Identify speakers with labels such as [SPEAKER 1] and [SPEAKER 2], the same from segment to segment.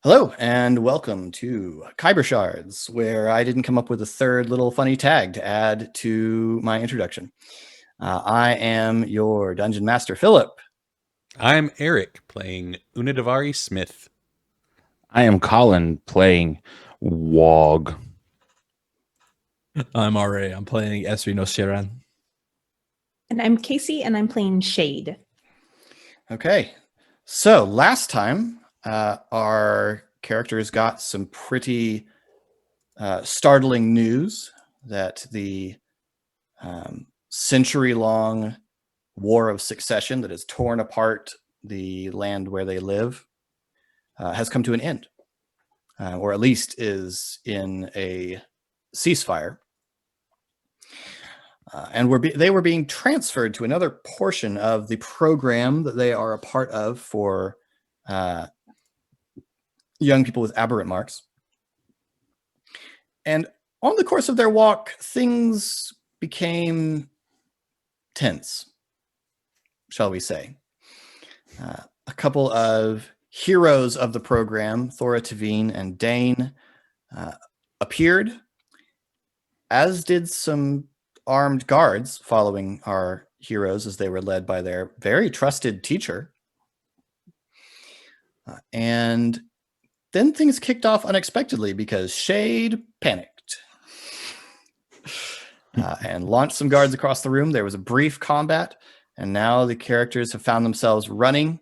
[SPEAKER 1] Hello and welcome to Khyber Shards, where I didn't come up with a third little funny tag to add to my introduction. I am your Dungeon Master, Philip.
[SPEAKER 2] I'm Eric, playing Unadavari Smith.
[SPEAKER 3] I am Colin playing Wog.
[SPEAKER 4] I'm RA. I'm playing Esri no Shiran.
[SPEAKER 5] And I'm Casey, and I'm playing Shade.
[SPEAKER 1] Okay, so last time our characters got some pretty startling news that the century-long War of Succession that has torn apart the land where they live has come to an end, or at least is in a ceasefire. And they were being transferred to another portion of the program that they are a part of for young people with aberrant marks. And on the course of their walk, things became tense, shall we say. A couple of heroes of the program, Thora Tavine and Daine, appeared, as did some armed guards following our heroes as they were led by their very trusted teacher. And then things kicked off unexpectedly because Shade panicked and launched some guards across the room. There was a brief combat, and now the characters have found themselves running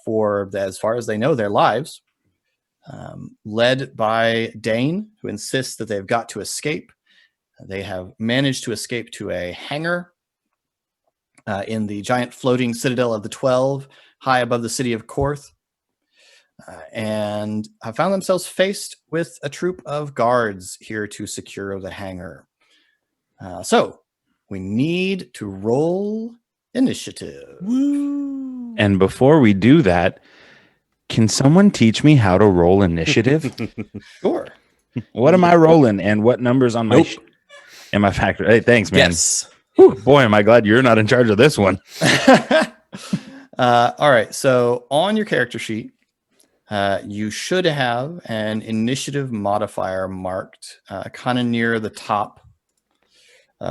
[SPEAKER 1] for, as far as they know, their lives, led by Daine, who insists that they've got to escape. They have managed to escape to a hangar in the giant floating citadel of the 12, high above the city of Korth, and have found themselves faced with a troop of guards here to secure the hangar. So we need to roll initiative.
[SPEAKER 2] Woo!
[SPEAKER 3] And before we do that, can someone teach me how to roll initiative?
[SPEAKER 1] Sure.
[SPEAKER 3] What am I rolling and what numbers on my am I factor? Hey, thanks, man.
[SPEAKER 4] Yes.
[SPEAKER 3] Whew, boy, am I glad you're not in charge of this one.
[SPEAKER 1] All right. So on your character sheet, you should have an initiative modifier marked kind of near the top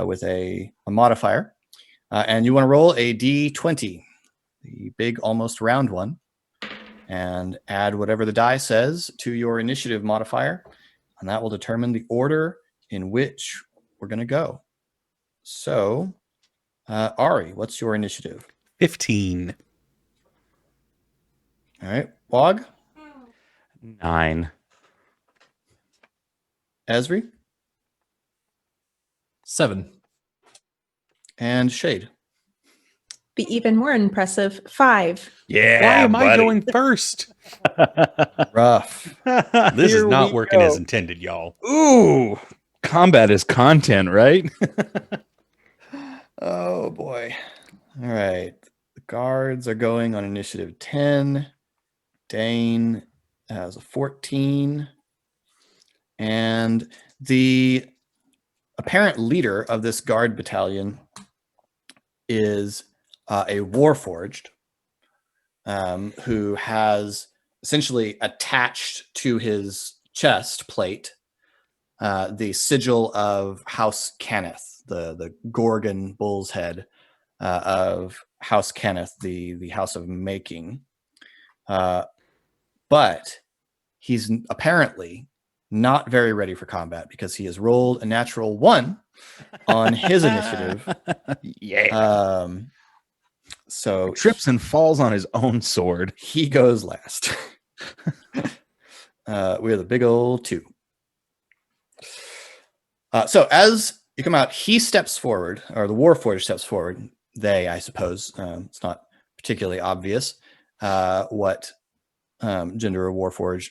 [SPEAKER 1] with a modifier. And you want to roll a D20, the big almost round one, and add whatever the die says to your initiative modifier. And that will determine the order in which we're going to go. So, Ari, what's your initiative?
[SPEAKER 2] 15.
[SPEAKER 1] All right. Wog?
[SPEAKER 3] 9.
[SPEAKER 1] Esri?
[SPEAKER 4] 7.
[SPEAKER 1] And Shade?
[SPEAKER 5] The even more impressive 5.
[SPEAKER 3] Yeah,
[SPEAKER 2] Why am I
[SPEAKER 3] buddy.
[SPEAKER 2] going first?
[SPEAKER 1] Rough.
[SPEAKER 2] This is
[SPEAKER 3] Here
[SPEAKER 2] not
[SPEAKER 3] we
[SPEAKER 2] working
[SPEAKER 3] go.
[SPEAKER 2] as intended, y'all.
[SPEAKER 3] Ooh, combat is content, right?
[SPEAKER 1] Oh, boy. All right. The guards are going on initiative 10. Daine has a 14. And the apparent leader of this guard battalion is a Warforged who has essentially attached to his chest plate the sigil of House Cannith, the Gorgon bull's head of House Cannith, the House of Making. But he's apparently not very ready for combat because he has rolled a natural 1 on his initiative.
[SPEAKER 3] Yeah.
[SPEAKER 1] So
[SPEAKER 3] Trips and falls on his own sword.
[SPEAKER 1] he goes last. We have the big old 2. So as you come out, he steps forward, or the Warforged steps forward. They, I suppose, it's not particularly obvious what gender a Warforged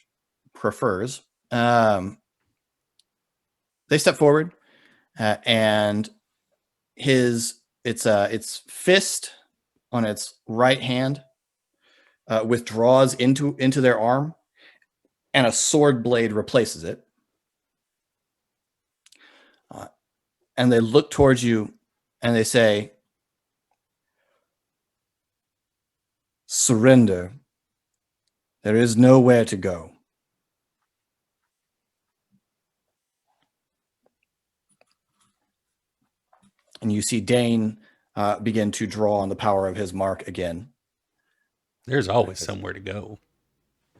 [SPEAKER 1] prefers. They step forward, and its fist on its right hand withdraws into their arm, and a sword blade replaces it. And they look towards you, and they say, "Surrender, There is nowhere to go. And you see Daine begin to draw on the power of his mark again.
[SPEAKER 2] There's always somewhere to go.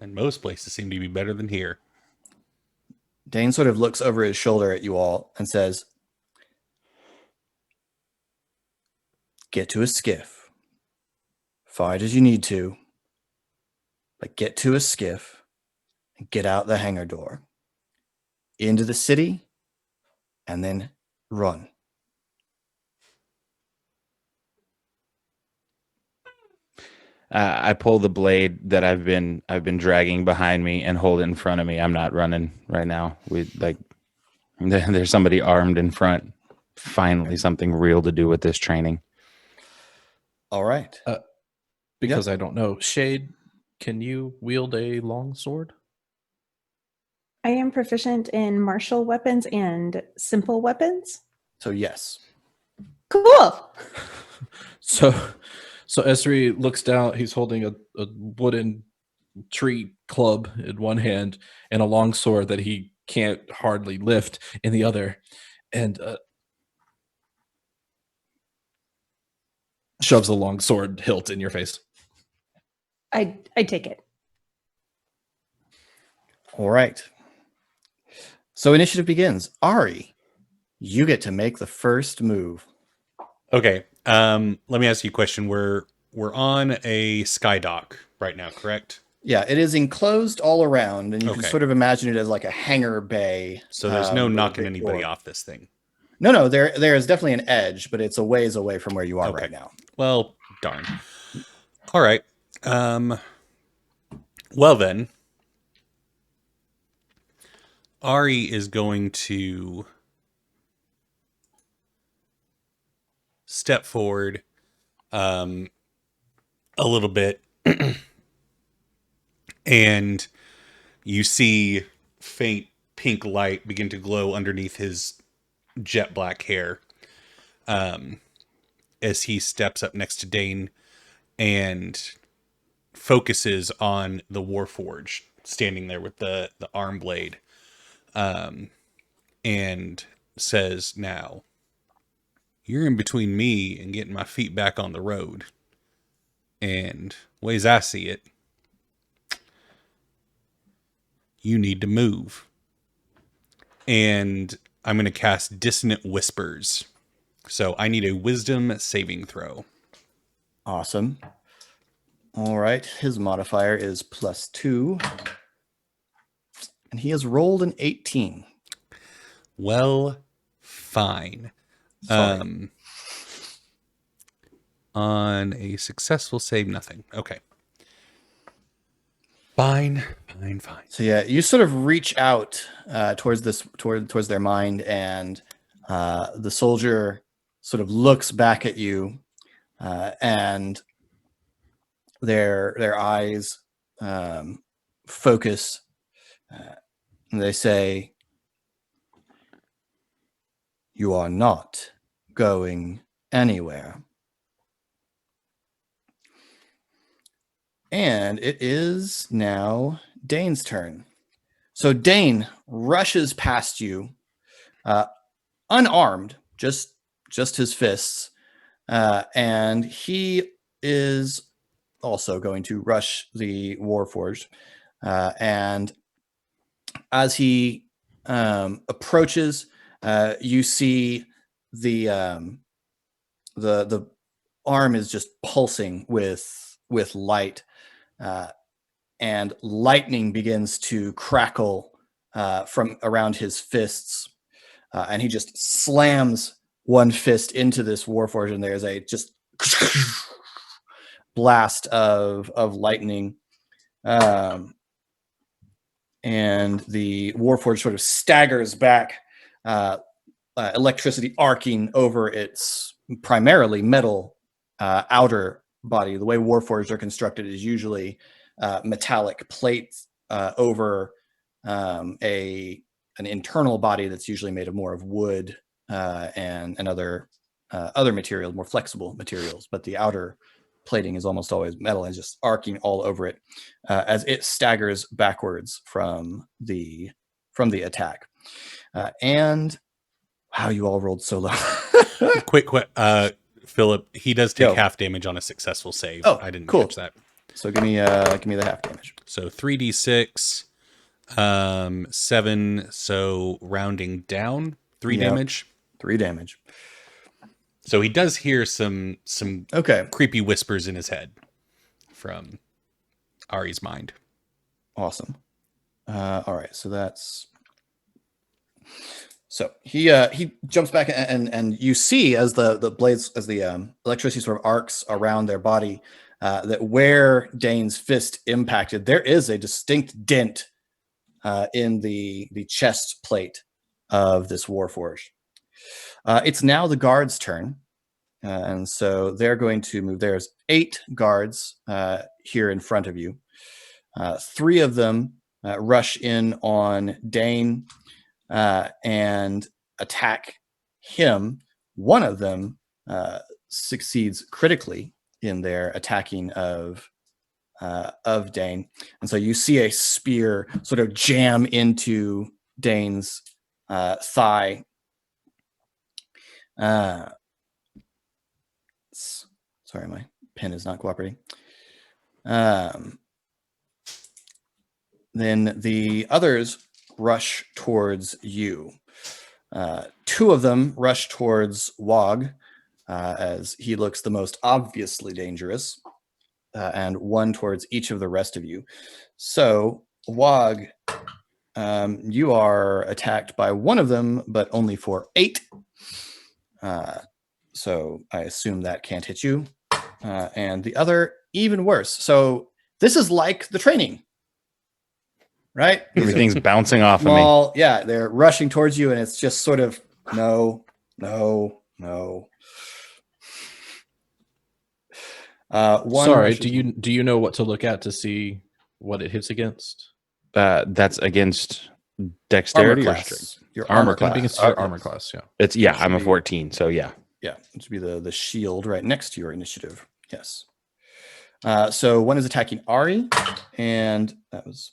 [SPEAKER 2] And most places seem to be better than here.
[SPEAKER 1] Daine sort of looks over his shoulder at you all and says, get to a skiff. Fight as you need to. But get to a skiff and get out the hangar door. Into the city and then run.
[SPEAKER 3] I pull the blade that I've been dragging behind me and hold it in front of me. I'm not running right now. There's somebody armed in front. Finally, something real to do with this training.
[SPEAKER 1] All right.
[SPEAKER 4] Because I don't know. Shade, can you wield a long sword?
[SPEAKER 5] I am proficient in martial weapons and simple weapons.
[SPEAKER 1] So yes.
[SPEAKER 5] Cool.
[SPEAKER 4] So Esri looks down. He's holding a wooden tree club in one hand and a long sword that he can't hardly lift in the other, and shoves the long sword hilt in your face.
[SPEAKER 5] I take it.
[SPEAKER 1] All right. So initiative begins. Ari, you get to make the first move.
[SPEAKER 2] Okay. Let me ask you a question. We're on a sky dock right now, correct?
[SPEAKER 1] Yeah, it is enclosed all around, and you can
[SPEAKER 2] Okay.
[SPEAKER 1] sort of imagine it as like a hangar bay.
[SPEAKER 2] So there's no
[SPEAKER 1] with a
[SPEAKER 2] knocking
[SPEAKER 1] big
[SPEAKER 2] anybody
[SPEAKER 1] door.
[SPEAKER 2] off this thing.
[SPEAKER 1] No, there is definitely an edge, but it's a ways away from where you are
[SPEAKER 2] Okay.
[SPEAKER 1] right now.
[SPEAKER 2] Well, darn. All right. Well then, Ari is going to step forward a little bit, and you see faint pink light begin to glow underneath his jet black hair as he steps up next to Daine and focuses on the Warforged standing there with the arm blade, and says, now, you're in between me and getting my feet back on the road. And ways I see it, you need to move. And I'm going to cast Dissonant Whispers. So I need a wisdom saving throw.
[SPEAKER 1] Awesome. All right. His modifier is +2. And he has rolled an 18.
[SPEAKER 2] Well, fine.
[SPEAKER 1] Sorry.
[SPEAKER 2] On a successful save, nothing. Okay. Fine.
[SPEAKER 1] So yeah, you sort of reach out towards their mind, and the soldier sort of looks back at you, and their eyes focus, and they say, "You are not going anywhere." And it is now Daine's turn. So Daine rushes past you, unarmed, just his fists, and he is also going to rush the Warforged. And as he approaches, you see the arm is just pulsing with light. And lightning begins to crackle from around his fists, and he just slams one fist into this Warforged, and there's a just blast of lightning, and the Warforged sort of staggers back, electricity arcing over its primarily metal outer body. The way Warforged are constructed is usually metallic plates over an internal body that's usually made of more of wood and other materials, more flexible materials. But the outer plating is almost always metal and just arcing all over it as it staggers backwards from the attack. And wow, you all rolled so low.
[SPEAKER 2] Quick, Philip, he does take
[SPEAKER 1] Yo.
[SPEAKER 2] half damage on a successful save.
[SPEAKER 1] Oh,
[SPEAKER 2] I didn't
[SPEAKER 1] cool.
[SPEAKER 2] catch that.
[SPEAKER 1] So give me the half damage.
[SPEAKER 2] So 3d6, 7. So rounding down, 3
[SPEAKER 1] Yep.
[SPEAKER 2] damage.
[SPEAKER 1] 3 damage.
[SPEAKER 2] So he does hear some
[SPEAKER 1] Okay.
[SPEAKER 2] creepy whispers in his head from Ari's mind.
[SPEAKER 1] Awesome. All right. So he jumps back and you see as the blades, as the electricity sort of arcs around their body, that where Daine's fist impacted, there is a distinct dent in the chest plate of this Warforged. It's now the guards' turn, and so they're going to move. There's 8 guards here in front of you. 3 of them rush in on Daine and attack him. One of them succeeds critically in their attacking of Daine, and so you see a spear sort of jam into Daine's thigh. Sorry, my pen is not cooperating. Then the others rush towards you. 2 of them rush towards Wog, as he looks the most obviously dangerous, and 1 towards each of the rest of you. So, Wog, you are attacked by 1 of them, but only for 8. So I assume that can't hit you. And the other, even worse. So this is like the training, right?
[SPEAKER 3] Everything's bouncing off of me.
[SPEAKER 1] Small, yeah, they're rushing towards you, and it's just sort of no. One
[SPEAKER 4] Sorry,
[SPEAKER 1] rushes-
[SPEAKER 4] do you know what to look at to see what it hits against?
[SPEAKER 3] That's against dexterity
[SPEAKER 1] armor
[SPEAKER 3] or
[SPEAKER 1] class.
[SPEAKER 3] strength?
[SPEAKER 1] Your
[SPEAKER 3] Armor
[SPEAKER 1] armor
[SPEAKER 3] class.
[SPEAKER 4] Against
[SPEAKER 1] class.
[SPEAKER 4] your armor class, yeah.
[SPEAKER 3] It's I'm a 14, so yeah.
[SPEAKER 1] Yeah, it should be the shield right next to your initiative. Yes. So 1 is attacking Ari, and that was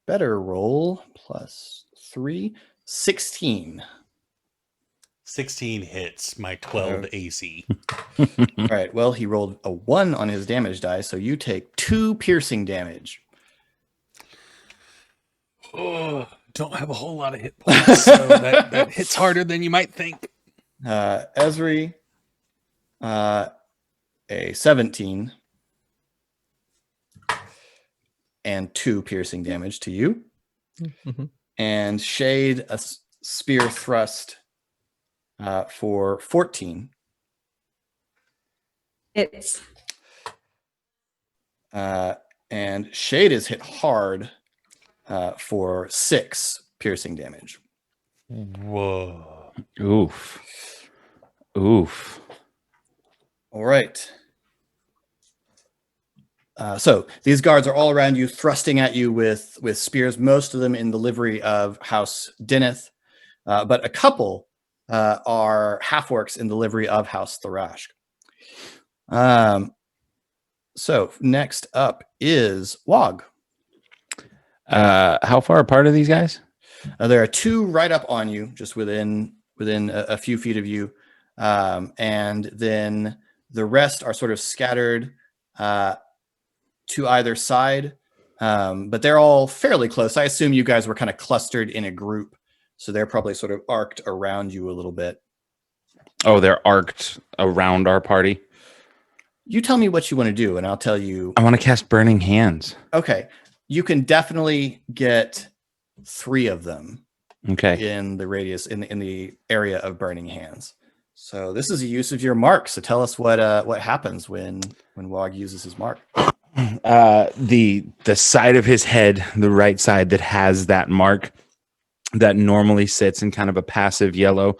[SPEAKER 1] better roll +3, 16.
[SPEAKER 2] 16 hits my 12 AC.
[SPEAKER 1] All right. Well, he rolled a 1 on his damage die, so you take 2 piercing damage.
[SPEAKER 2] Oh, don't have a whole lot of hit points, so that hits harder than you might think.
[SPEAKER 1] Ezri, a 17 and 2 piercing damage to you.
[SPEAKER 4] Mhm.
[SPEAKER 1] And Shade, a spear thrust for 14.
[SPEAKER 5] It's
[SPEAKER 1] And Shade is hit hard for 6 piercing damage.
[SPEAKER 2] Whoa.
[SPEAKER 3] Oof.
[SPEAKER 1] All right. So these guards are all around you, thrusting at you with spears, most of them in the livery of House Dinneth, but a couple are half-orcs in the livery of House Tharashk. So next up is Wog.
[SPEAKER 3] How far apart are these guys?
[SPEAKER 1] There are 2 right up on you, just within a few feet of you, and then the rest are sort of scattered to either side, but they're all fairly close. I assume you guys were kind of clustered in a group, so they're probably sort of arced around you a little bit.
[SPEAKER 3] Oh, they're arced around our party.
[SPEAKER 1] You tell me what you want to do, and I'll tell you.
[SPEAKER 3] I want to cast Burning Hands.
[SPEAKER 1] Okay, you can definitely get 3 of them
[SPEAKER 3] Okay.
[SPEAKER 1] in the radius, in the area of Burning Hands. So this is a use of your mark. So tell us what happens when Wog uses his mark.
[SPEAKER 3] The side of his head, the right side that has that mark that normally sits in kind of a passive yellow,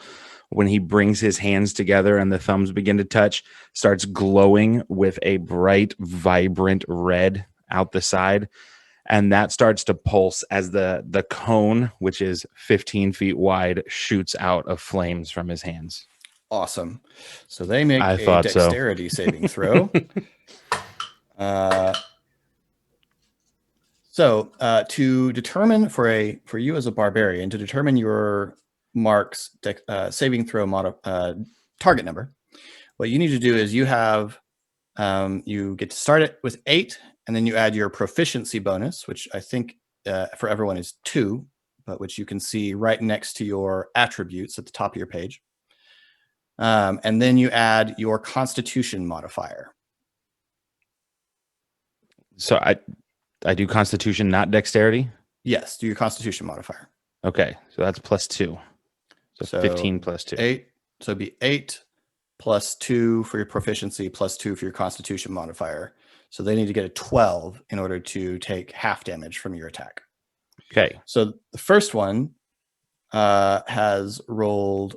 [SPEAKER 3] when he brings his hands together and the thumbs begin to touch, starts glowing with a bright, vibrant red out the side. And that starts to pulse as the cone, which is 15 feet wide, shoots out of flames from his hands.
[SPEAKER 1] Awesome. So they make
[SPEAKER 3] I
[SPEAKER 1] a
[SPEAKER 3] thought so.
[SPEAKER 1] dexterity saving throw. So to determine for you as a barbarian, to determine your mark's saving throw target number, what you need to do is you get to start it with 8, and then you add your proficiency bonus, which I think for everyone is 2, but which you can see right next to your attributes at the top of your page. And then you add your constitution modifier.
[SPEAKER 3] So I do Constitution, not Dexterity.
[SPEAKER 1] Yes, do your constitution modifier.
[SPEAKER 3] Okay, so that's +2. So 15 + 2.
[SPEAKER 1] 8. So it'd be 8 plus 2 for your proficiency, plus 2 for your constitution modifier. So they need to get a 12 in order to take half damage from your attack.
[SPEAKER 3] Okay.
[SPEAKER 1] So the first one has rolled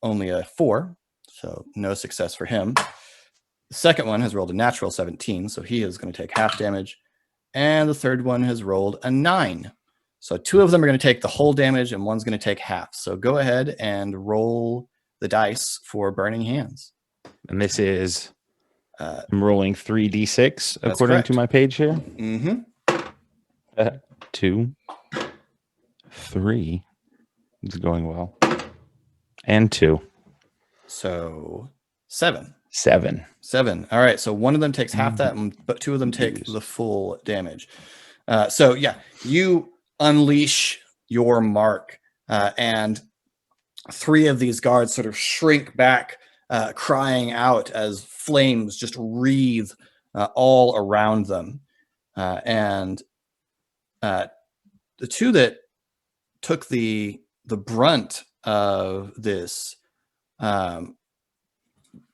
[SPEAKER 1] only a 4, so no success for him. The second one has rolled a natural 17, so he is going to take half damage. And the third one has rolled a 9. So 2 of them are going to take the whole damage and one's going to take half. So go ahead and roll the dice for Burning Hands.
[SPEAKER 3] And this is I'm rolling 3d6 according
[SPEAKER 1] correct.
[SPEAKER 3] to my page here.
[SPEAKER 1] Mm-hmm.
[SPEAKER 3] 2, 3. It's going well. And 2.
[SPEAKER 1] So 7.
[SPEAKER 3] 7.
[SPEAKER 1] 7. All right. So one of them takes half that, but 2 of them take the full damage. So yeah, you unleash your mark, and 3 of these guards sort of shrink back, crying out as flames just wreathe all around them. And the 2 that took the brunt of this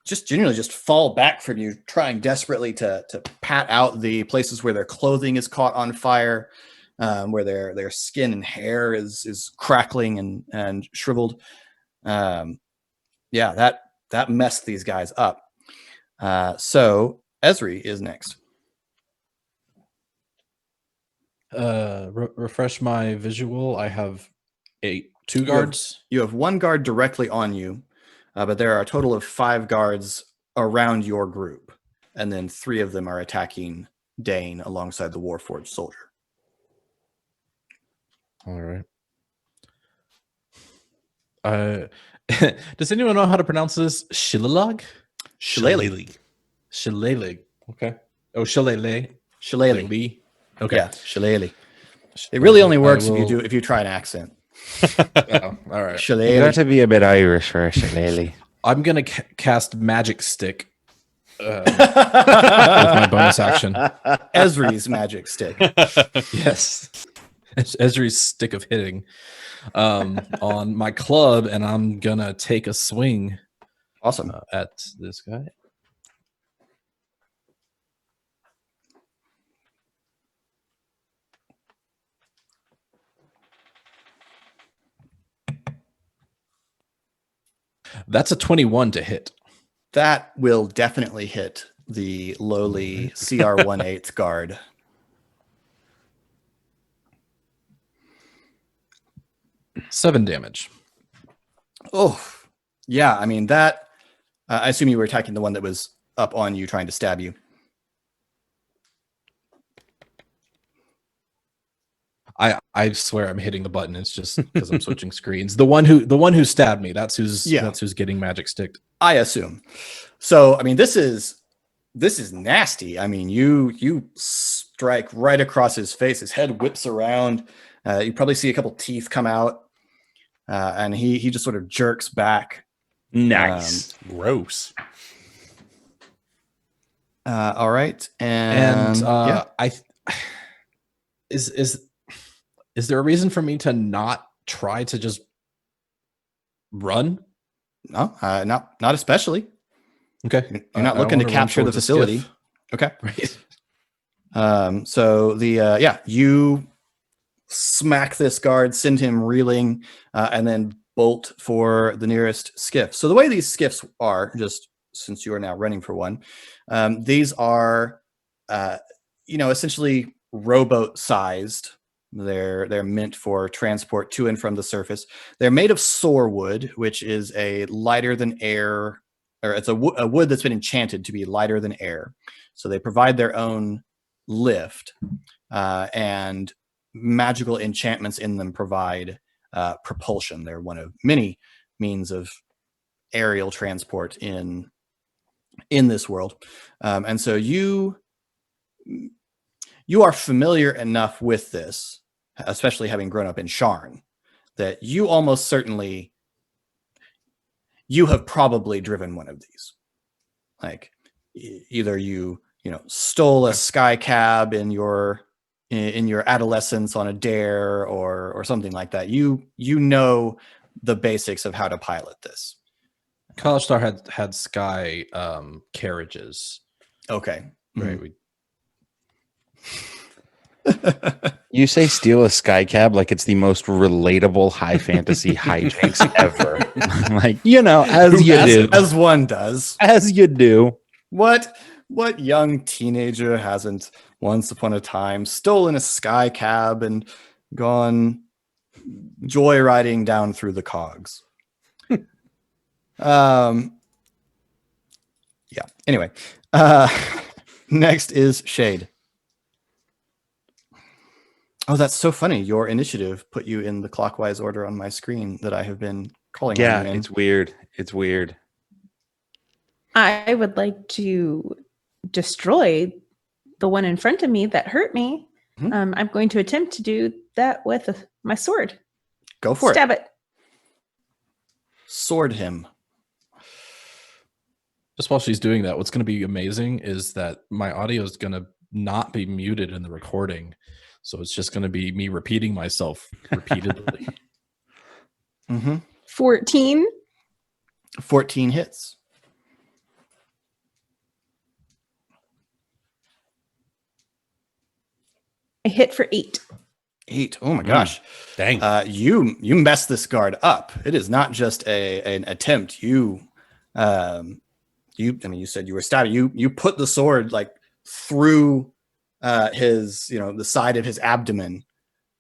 [SPEAKER 1] just generally just fall back from you, trying desperately to pat out the places where their clothing is caught on fire, where their skin and hair is crackling and shriveled. Yeah, that messed these guys up. So Esri is next.
[SPEAKER 4] Refresh my visual. I have 2 guards.
[SPEAKER 1] You have 1 guard directly on you, but there are a total of 5 guards around your group, and then 3 of them are attacking Daine alongside the Warforged soldier.
[SPEAKER 4] All right. Does anyone know how to pronounce this? Shillelagh?
[SPEAKER 1] Shillelagh.
[SPEAKER 4] Shillelagh. Okay. Oh, Shillelagh.
[SPEAKER 1] Shillelagh.
[SPEAKER 4] Okay.
[SPEAKER 1] Yeah, Shillelagh. It really only works if you try an accent.
[SPEAKER 4] Oh, all right.
[SPEAKER 3] You
[SPEAKER 1] Shillelagh.
[SPEAKER 3] got to be a bit Irish for a shillelagh.
[SPEAKER 4] I'm gonna cast Magic Stick with my bonus action.
[SPEAKER 1] Esri's magic stick.
[SPEAKER 4] Yes, Esri's stick of hitting on my club, and I'm gonna take a swing.
[SPEAKER 1] Awesome.
[SPEAKER 4] At this guy. That's a 21 to hit.
[SPEAKER 1] That will definitely hit the lowly CR-1/8 guard.
[SPEAKER 4] Seven damage.
[SPEAKER 1] Oh, yeah. I mean, that. I assume you were attacking the one that was up on you, trying to stab you.
[SPEAKER 4] I swear I'm hitting the button. It's just because I'm switching screens. The one who stabbed me. That's who's getting magic sticked.
[SPEAKER 1] I assume. So I mean, this is nasty. I mean, you strike right across his face. His head whips around. You probably see a couple teeth come out, and he just sort of jerks back.
[SPEAKER 3] Nice.
[SPEAKER 2] Gross.
[SPEAKER 1] All right, and yeah.
[SPEAKER 4] Is there a reason for me to not try to just run?
[SPEAKER 1] No, not especially.
[SPEAKER 4] Okay,
[SPEAKER 1] You're not looking to capture the facility. Okay.
[SPEAKER 4] Right.
[SPEAKER 1] So you smack this guard, send him reeling, and then bolt for the nearest skiff. So the way these skiffs are, just since you are now running for one, these are, essentially rowboat-sized They're meant for transport to and from the surface. They're made of soar wood, which is a lighter than air, or it's a wood that's been enchanted to be lighter than air. So they provide their own lift, and magical enchantments in them provide propulsion. They're one of many means of aerial transport in this world, and so you are familiar enough with this, especially having grown up in Sharn, that you almost certainly you have probably driven one of these. Like either you stole a sky cab in your adolescence on a dare or something like that. You know the basics of how to pilot this.
[SPEAKER 4] College Star had sky carriages.
[SPEAKER 1] Okay.
[SPEAKER 4] Right.
[SPEAKER 3] You say steal a sky cab like it's the most relatable high fantasy hijinks ever. Like, as you do.
[SPEAKER 1] As one does.
[SPEAKER 3] As you do.
[SPEAKER 1] What young teenager hasn't once upon a time stolen a sky cab and gone joyriding down through the cogs? Yeah. Anyway, next is Shade. Oh, that's so funny. Your initiative put you in the clockwise order on my screen that I have been calling on you in.
[SPEAKER 3] It's weird. It's weird.
[SPEAKER 5] I would like to destroy the one in front of me that hurt me.
[SPEAKER 1] Mm-hmm.
[SPEAKER 5] I'm going to attempt to do that with my sword.
[SPEAKER 1] Go for
[SPEAKER 5] Stab it.
[SPEAKER 1] Sword him.
[SPEAKER 4] Just while she's doing that, what's going to be amazing is that my audio is going to not be muted in the recording. So it's just going to be me repeating myself repeatedly.
[SPEAKER 5] 14.
[SPEAKER 1] 14 hits.
[SPEAKER 5] I hit for 8.
[SPEAKER 1] 8. Oh my gosh.
[SPEAKER 2] Dang.
[SPEAKER 1] You messed this guard up. It is not just an attempt. You said you were stabbing. You put the sword like through his, the side of his abdomen,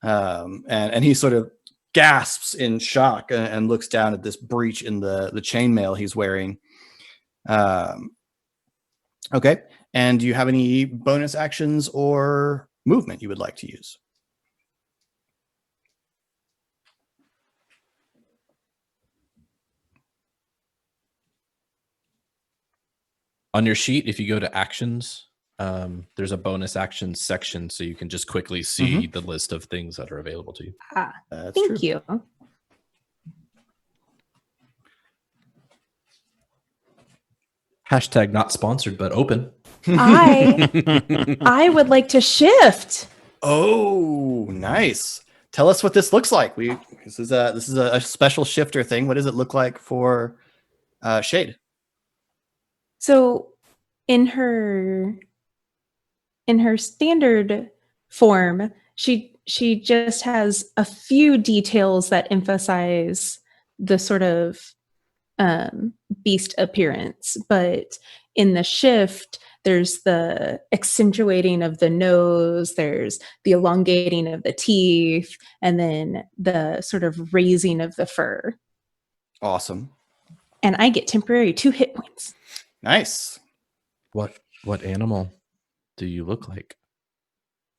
[SPEAKER 1] and he sort of gasps in shock and looks down at this breach in the chainmail he's wearing. Okay, and do you have any bonus actions or movement you would like to use?
[SPEAKER 4] On your sheet, if you go to actions, there's a bonus actions section, so you can just quickly see the list of things that are available to you.
[SPEAKER 5] Thank you.
[SPEAKER 4] Hashtag not sponsored, but open.
[SPEAKER 5] I would like to shift.
[SPEAKER 1] Oh, nice. Tell us what this looks like. This is a special shifter thing. What does it look like for Shade?
[SPEAKER 5] So in her standard form, she just has a few details that emphasize the sort of beast appearance, but in the shift, there's the accentuating of the nose, there's the elongating of the teeth, and then the sort of raising of the fur.
[SPEAKER 1] Awesome.
[SPEAKER 5] And I get temporary 2 hit points.
[SPEAKER 1] Nice.
[SPEAKER 4] What animal do you look like?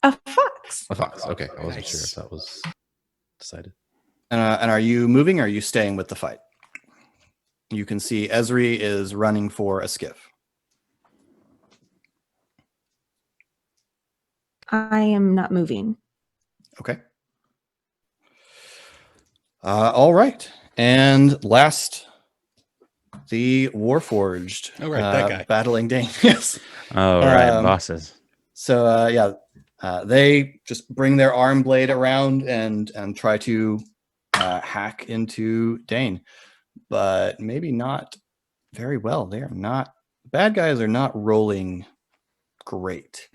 [SPEAKER 5] A fox.
[SPEAKER 4] A fox. Okay, I wasn't sure if that was decided.
[SPEAKER 1] And are you moving or are you staying with the fight? You can see Ezri is running for a skiff.
[SPEAKER 5] I am not moving.
[SPEAKER 1] Okay. All right. And last, the Warforged.
[SPEAKER 2] Oh, right, that guy.
[SPEAKER 1] Battling Daine. Yes.
[SPEAKER 3] Oh, right. Bosses.
[SPEAKER 1] So, they just bring their arm blade around and try to hack into Daine. But maybe not very well. Bad guys are not rolling great.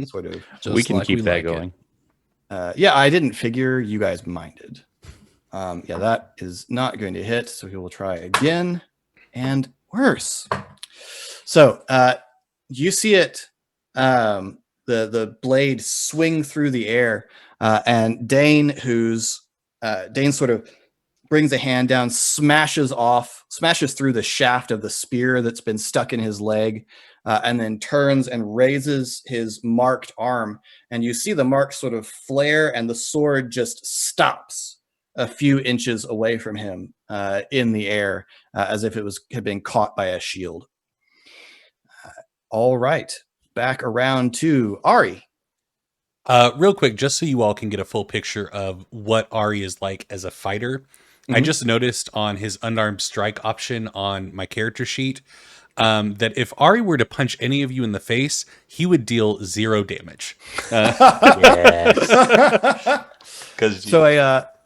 [SPEAKER 1] Sort of.
[SPEAKER 3] We can keep that going.
[SPEAKER 1] I didn't figure you guys minded. That is not going to hit. So he will try again and worse. So you see it. The the blade swing through the air, and Daine, Daine sort of brings a hand down, smashes through the shaft of the spear that's been stuck in his leg, and then turns and raises his marked arm. And you see the mark sort of flare, and the sword just stops a few inches away from him in the air, as if it had been caught by a shield. All right, back around to Ari.
[SPEAKER 2] Real quick, just so you all can get a full picture of what Ari is like as a fighter, I just noticed on his unarmed strike option on my character sheet that if Ari were to punch any of you in the face, he would deal 0 damage.
[SPEAKER 3] Yes.
[SPEAKER 1] So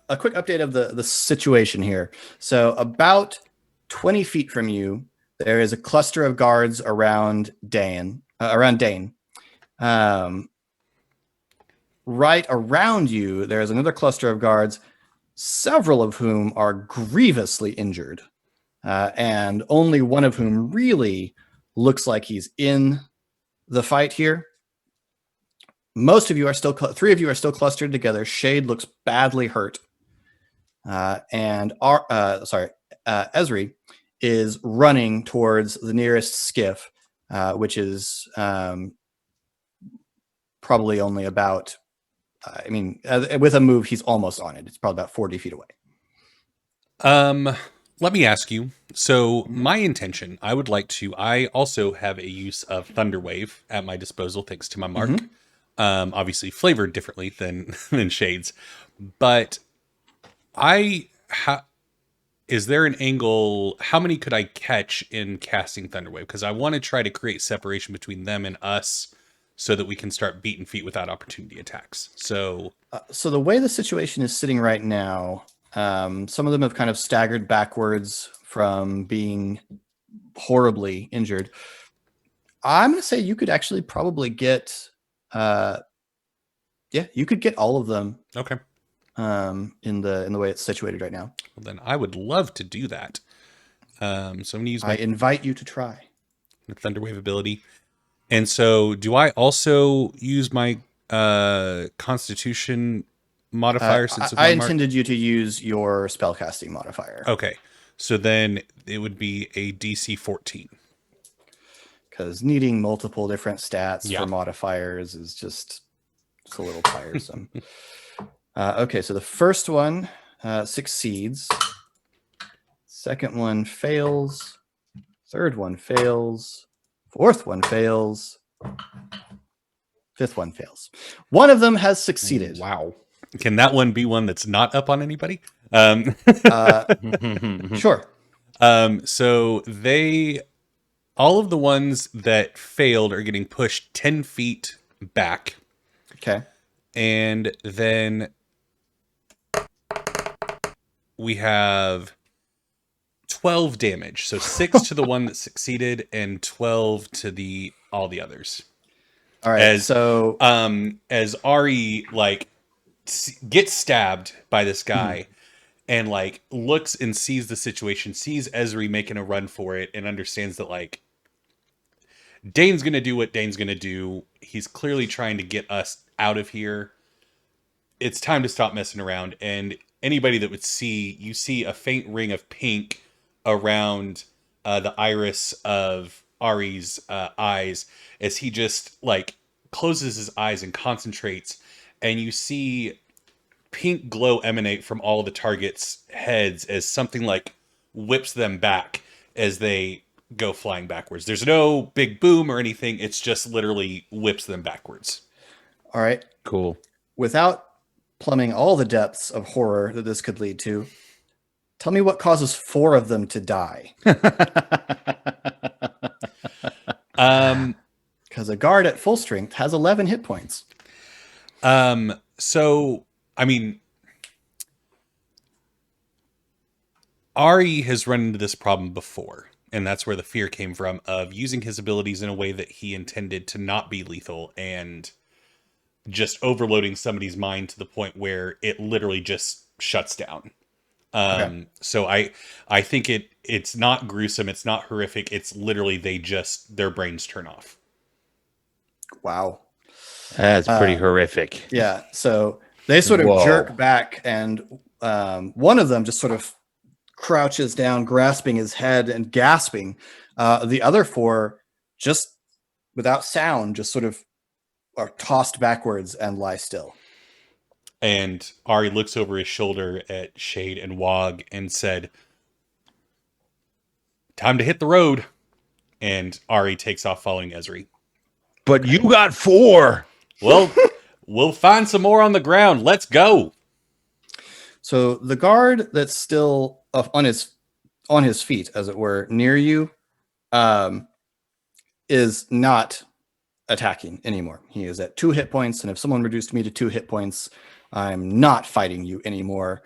[SPEAKER 1] a quick update of the situation here. So about 20 feet from you, there is a cluster of guards around Daine. Right around you, there is another cluster of guards, several of whom are grievously injured, and only one of whom really looks like he's in the fight here. Most of you are still, 3 of you are still clustered together. Shade looks badly hurt, and Ezri is running towards the nearest skiff, which is probably only about. With a move, he's almost on it. It's probably about 40 feet away.
[SPEAKER 2] Let me ask you. So my intention, I also have a use of Thunderwave at my disposal, thanks to my mark. Obviously flavored differently than Shade's, but is there an angle? How many could I catch in casting Thunderwave? Because I want to try to create separation between them and us, so that we can start beating feet without opportunity attacks. So
[SPEAKER 1] the way the situation is sitting right now, some of them have kind of staggered backwards from being horribly injured. I'm going to say you could actually probably get, you could get all of them.
[SPEAKER 2] Okay.
[SPEAKER 1] In the way it's situated right now.
[SPEAKER 2] Well, then I would love to do that. So I'm going to use
[SPEAKER 1] I invite you to try
[SPEAKER 2] the Thunderwave ability. And so, do I also use my Constitution modifier? Since
[SPEAKER 1] I intended you to use your spellcasting modifier.
[SPEAKER 2] Okay, so then it would be a DC 14.
[SPEAKER 1] Because needing multiple different stats for modifiers is just a little tiresome. Okay, so the first one succeeds. Second one fails. Third one fails. Fourth one fails. Fifth one fails. One of them has succeeded.
[SPEAKER 2] Wow. Can that one be one that's not up on anybody?
[SPEAKER 1] Sure.
[SPEAKER 2] So all of the ones that failed are getting pushed 10 feet back.
[SPEAKER 1] Okay.
[SPEAKER 2] And then we have 12 damage. So 6 to the one that succeeded and 12 to all the others.
[SPEAKER 1] All right.
[SPEAKER 2] As Ari gets stabbed by this guy and looks and sees the situation, sees Ezri making a run for it, and understands that Daine's going to do what Daine's going to do. He's clearly trying to get us out of here. It's time to stop messing around. And anybody that would you see a faint ring of pink around the iris of Ari's eyes as he just closes his eyes and concentrates, and you see pink glow emanate from all the targets' heads as something whips them back as they go flying backwards. There's no big boom or anything. It's just literally whips them backwards.
[SPEAKER 1] All right.
[SPEAKER 3] Cool.
[SPEAKER 1] Without plumbing all the depths of horror that this could lead to, tell me what causes 4 of them to die. Because a guard at full strength has 11 hit points.
[SPEAKER 2] So, I mean, Ari has run into this problem before, and that's where the fear came from, of using his abilities in a way that he intended to not be lethal and just overloading somebody's mind to the point where it literally just shuts down. Okay. So I think it's not gruesome. It's not horrific. It's literally their brains turn off.
[SPEAKER 1] Wow.
[SPEAKER 3] That's pretty horrific.
[SPEAKER 1] Yeah. So they sort of
[SPEAKER 3] Whoa.
[SPEAKER 1] jerk back, and one of them just sort of crouches down, grasping his head and gasping. The other four, just without sound, just sort of are tossed backwards and lie still.
[SPEAKER 2] And Ari looks over his shoulder at Shade and Wog and said, "Time to hit the road." And Ari takes off following Ezri.
[SPEAKER 3] But you got 4.
[SPEAKER 2] Well, we'll find some more on the ground. Let's go.
[SPEAKER 1] So the guard that's still up on his feet, as it were, near you, is not attacking anymore. He is at 2 hit points, and if someone reduced me to 2 hit points, I'm not fighting you anymore.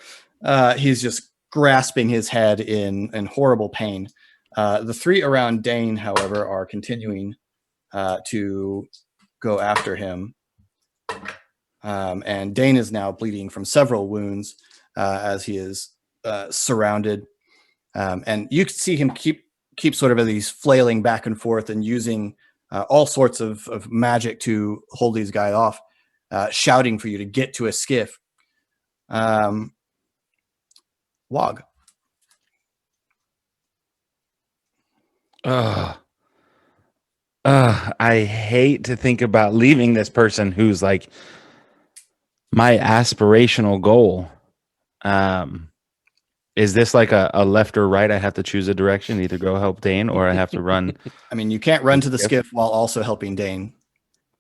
[SPEAKER 1] He's just grasping his head in horrible pain. The 3 around Daine, however, are continuing to go after him. And Daine is now bleeding from several wounds as he is surrounded. And you can see him keep sort of these flailing back and forth and using all sorts of magic to hold these guys off, shouting for you to get to a skiff. Wog.
[SPEAKER 3] I hate to think about leaving this person who's like my aspirational goal. Is this like a left or right? I have to choose a direction, either go help Daine or I have to run.
[SPEAKER 1] I mean, you can't run to the skiff while also helping Daine.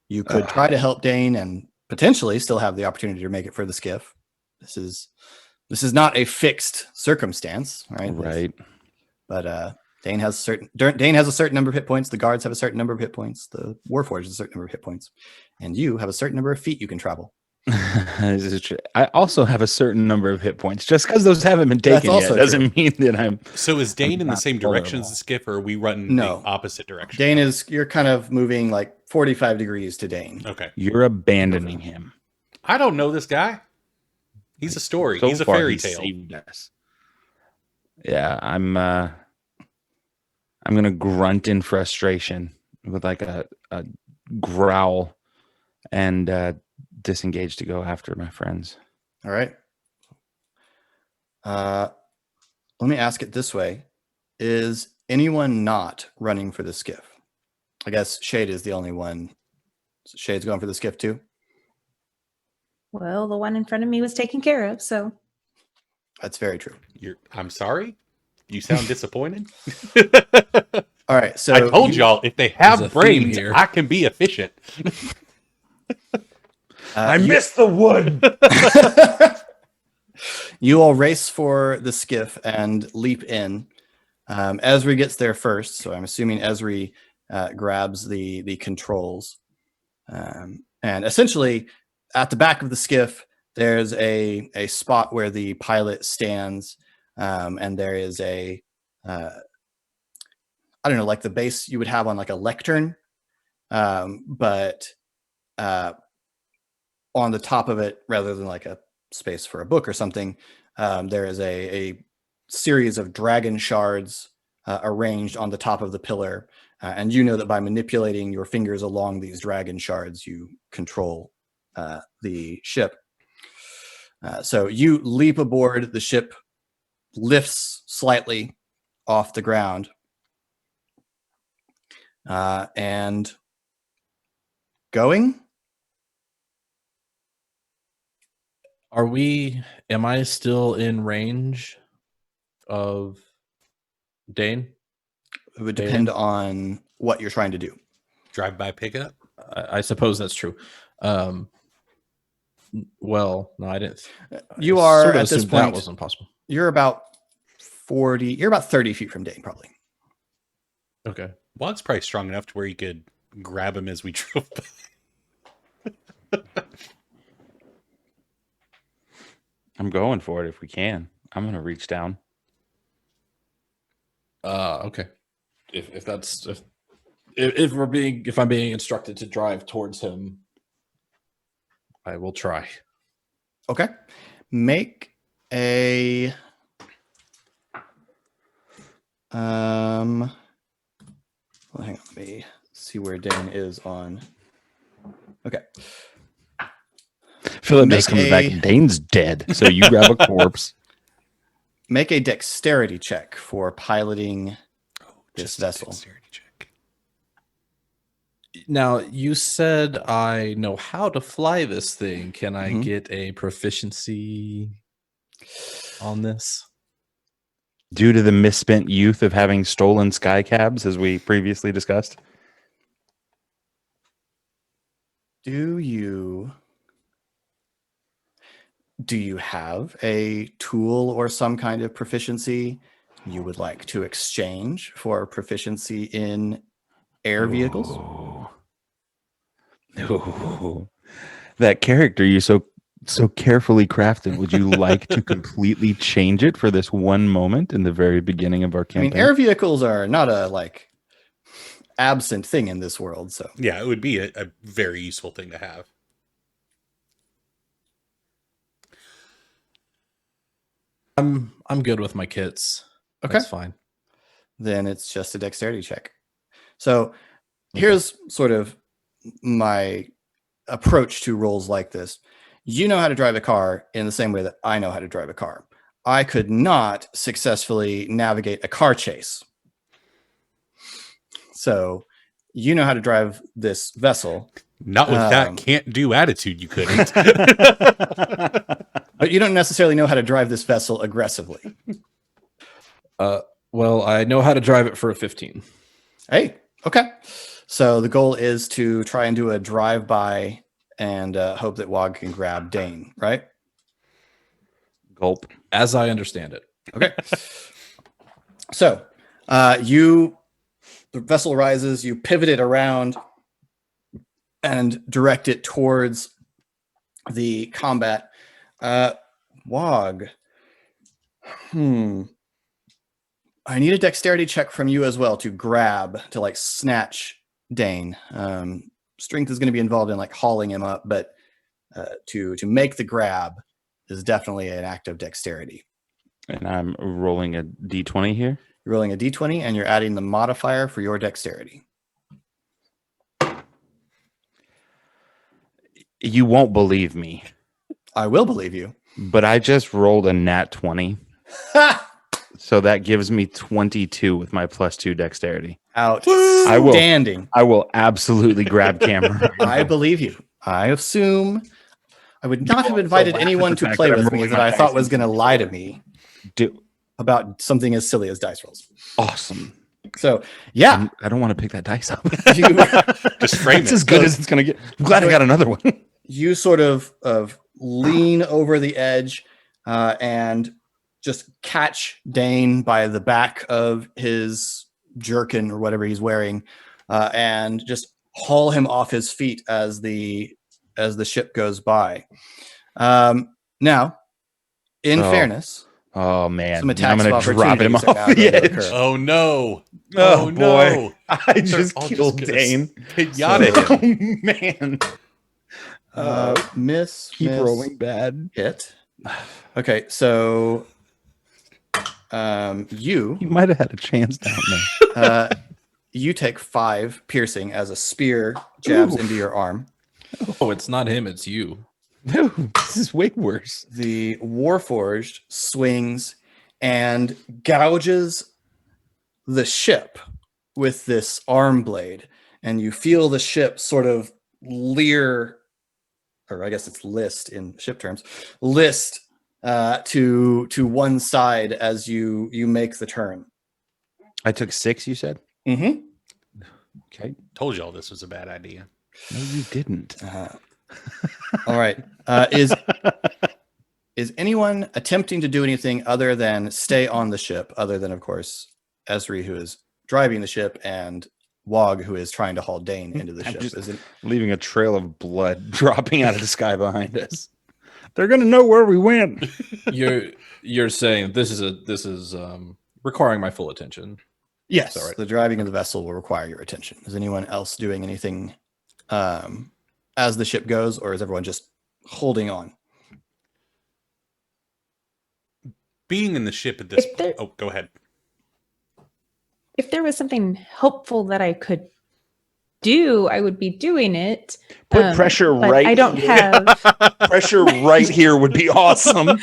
[SPEAKER 1] You could try to help Daine and potentially still have the opportunity to make it for the skiff. This is not a fixed circumstance, right?
[SPEAKER 3] Right.
[SPEAKER 1] But Daine has a certain number of hit points. The guards have a certain number of hit points. The Warforged has a certain number of hit points, and you have a certain number of feet you can travel.
[SPEAKER 3] I also have a certain number of hit points. Just because those haven't been taken yet doesn't mean that I'm.
[SPEAKER 2] So is Daine in the same direction as the skiff, or are we running the opposite direction?
[SPEAKER 1] Daine you're kind of moving like 45 degrees to Daine.
[SPEAKER 2] Okay.
[SPEAKER 3] You're abandoning him.
[SPEAKER 2] I don't know this guy. He's a story. He's a fairy tale.
[SPEAKER 3] Yeah, I'm gonna grunt in frustration with like a growl and disengage to go after my friends.
[SPEAKER 1] All right. Let me ask it this way. Is anyone not running for the skiff? I guess Shade is the only one. Shade's going for the skiff too?
[SPEAKER 5] Well, the one in front of me was taken care of, so.
[SPEAKER 1] That's very true.
[SPEAKER 2] I'm sorry? You sound disappointed?
[SPEAKER 1] All right, so
[SPEAKER 2] I told y'all, if they have brains, I can be efficient.
[SPEAKER 3] I missed the wood.
[SPEAKER 1] You all race for the skiff and leap in. Ezri gets there first, so I'm assuming Ezri grabs the controls. And essentially, at the back of the skiff, there's a spot where the pilot stands, and there is I don't know, like the base you would have on like a lectern, but on the top of it, rather than like a space for a book or something, there is a series of dragon shards arranged on the top of the pillar. And you know that by manipulating your fingers along these dragon shards, you control the ship. So you leap aboard, the ship lifts slightly off the ground, and going.
[SPEAKER 4] Am I still in range of Daine?
[SPEAKER 1] It would depend on what you're trying to do.
[SPEAKER 2] Drive-by pickup?
[SPEAKER 4] I suppose that's true. Well, no, I didn't.
[SPEAKER 1] You are
[SPEAKER 4] sort of
[SPEAKER 1] at this
[SPEAKER 4] assumed that
[SPEAKER 1] point.
[SPEAKER 4] wasn't possible.
[SPEAKER 1] You're about 40. You're about 30 feet from Daine, probably.
[SPEAKER 4] Okay.
[SPEAKER 2] Wog's probably strong enough to where you could grab him as we drove by.
[SPEAKER 3] I'm going for it if we can. I'm gonna reach down.
[SPEAKER 4] Okay. If I'm being instructed to drive towards him, I will try.
[SPEAKER 1] Okay. Make a well, hang on, let me see where Daine is on. Okay.
[SPEAKER 3] Philip
[SPEAKER 1] Make
[SPEAKER 3] just comes
[SPEAKER 1] a-
[SPEAKER 3] back. Daine's dead. So you grab a corpse.
[SPEAKER 1] Make a dexterity check for piloting this
[SPEAKER 2] Just a
[SPEAKER 1] vessel.
[SPEAKER 2] dexterity check.
[SPEAKER 4] Now, you said I know how to fly this thing. Can I
[SPEAKER 1] Mhm.
[SPEAKER 4] get a proficiency on this?
[SPEAKER 3] Due to the misspent youth of having stolen sky cabs, as we previously discussed.
[SPEAKER 1] Do you have a tool or some kind of proficiency you would like to exchange for proficiency in air vehicles?
[SPEAKER 3] Ooh. That character you so carefully crafted. Would you like to completely change it for this one moment in the very beginning of our
[SPEAKER 1] I
[SPEAKER 3] campaign?
[SPEAKER 1] mean, air vehicles are not a absent thing in this world, so
[SPEAKER 2] Yeah, it would be a very useful thing to have.
[SPEAKER 4] I'm good with my kits.
[SPEAKER 1] Okay.
[SPEAKER 4] That's fine.
[SPEAKER 1] then it's just a dexterity check. So here's sort of my approach to roles like this. You know how to drive a car in the same way that I know how to drive a car. I could not successfully navigate a car chase. So you know how to drive this vessel.
[SPEAKER 2] Not with that can't do attitude, you couldn't.
[SPEAKER 1] But you don't necessarily know how to drive this vessel aggressively.
[SPEAKER 4] Well, I know how to drive it for a 15.
[SPEAKER 1] Hey, okay. So the goal is to try and do a drive-by and hope that Wog can grab Daine, right?
[SPEAKER 3] Gulp.
[SPEAKER 4] As I understand it.
[SPEAKER 1] Okay. So the vessel rises, you pivot it around and direct it towards the combat. Wog. I need a dexterity check from you as well to grab, to snatch Daine. Strength is going to be involved in hauling him up, but to make the grab is definitely an act of dexterity.
[SPEAKER 3] And I'm rolling a d20 here.
[SPEAKER 1] You're rolling a d20 and you're adding the modifier for your dexterity.
[SPEAKER 3] You won't believe me,
[SPEAKER 1] I will believe you.
[SPEAKER 3] but I just rolled a nat 20. So that gives me 22 with my +2 dexterity.
[SPEAKER 1] Outstanding.
[SPEAKER 3] I will absolutely grab camera.
[SPEAKER 1] I believe you. I assume I would not have invited
[SPEAKER 3] laugh at
[SPEAKER 1] anyone
[SPEAKER 3] the
[SPEAKER 1] to
[SPEAKER 3] fact
[SPEAKER 1] play
[SPEAKER 3] that I'm
[SPEAKER 1] with me
[SPEAKER 3] rolling
[SPEAKER 1] that
[SPEAKER 3] my
[SPEAKER 1] I thought
[SPEAKER 3] dice
[SPEAKER 1] was going to
[SPEAKER 3] into
[SPEAKER 1] lie to me about something as silly as dice rolls.
[SPEAKER 3] Awesome.
[SPEAKER 1] So, yeah.
[SPEAKER 3] I don't want to pick that dice up.
[SPEAKER 2] Just frame
[SPEAKER 3] It's
[SPEAKER 2] it.
[SPEAKER 3] as good as it's going to get. I'm glad I got another one.
[SPEAKER 1] You sort of lean over the edge and just catch Daine by the back of his jerkin or whatever he's wearing and just haul him off his feet as the ship goes by. Now, in fairness,
[SPEAKER 3] Oh man,
[SPEAKER 1] some attacks
[SPEAKER 3] I'm
[SPEAKER 1] of
[SPEAKER 3] going to drop him
[SPEAKER 1] opportunities are
[SPEAKER 3] off
[SPEAKER 1] now
[SPEAKER 3] the
[SPEAKER 1] going to
[SPEAKER 3] edge.
[SPEAKER 1] occur.
[SPEAKER 2] Oh no.
[SPEAKER 3] Oh, boy.
[SPEAKER 2] No.
[SPEAKER 3] I
[SPEAKER 2] They're
[SPEAKER 3] just
[SPEAKER 2] all
[SPEAKER 3] killed
[SPEAKER 2] gonna
[SPEAKER 3] Daine.
[SPEAKER 2] Pinata him.
[SPEAKER 3] Oh man.
[SPEAKER 1] Miss.
[SPEAKER 3] Keep
[SPEAKER 1] miss,
[SPEAKER 3] rolling bad.
[SPEAKER 1] Hit. Okay, so you
[SPEAKER 3] You might have had a chance down there.
[SPEAKER 1] you take 5 piercing as a spear jabs into your arm.
[SPEAKER 4] Oh, it's not him, it's you.
[SPEAKER 3] No, this is way worse.
[SPEAKER 1] The Warforged swings and gouges the ship with this arm blade, and you feel the ship sort of leer, or I guess it's list in ship terms, list to one side as you make the turn.
[SPEAKER 3] I took 6, you said?
[SPEAKER 1] Mm-hmm.
[SPEAKER 3] Okay.
[SPEAKER 2] Told y'all this was a bad idea.
[SPEAKER 3] No, you didn't.
[SPEAKER 1] All right. Is anyone attempting to do anything other than stay on the ship, other than, of course, Esri, who is driving the ship, and Wog, who is trying to haul Daine into the ship?
[SPEAKER 3] Just leaving a trail of blood dropping out of the sky behind us. They're gonna know where we went.
[SPEAKER 4] You're saying this is requiring my full attention.
[SPEAKER 1] Yes,
[SPEAKER 4] All right.
[SPEAKER 1] the driving of the vessel will require your attention. Is anyone else doing anything as the ship goes, or is everyone just holding on?
[SPEAKER 2] Being in the ship at this
[SPEAKER 5] If there-
[SPEAKER 2] go ahead.
[SPEAKER 5] If there was something helpful that I could do, I would be doing it.
[SPEAKER 3] Put pressure
[SPEAKER 5] but
[SPEAKER 3] right
[SPEAKER 5] I don't
[SPEAKER 3] here.
[SPEAKER 5] have.
[SPEAKER 3] Pressure right here would be awesome.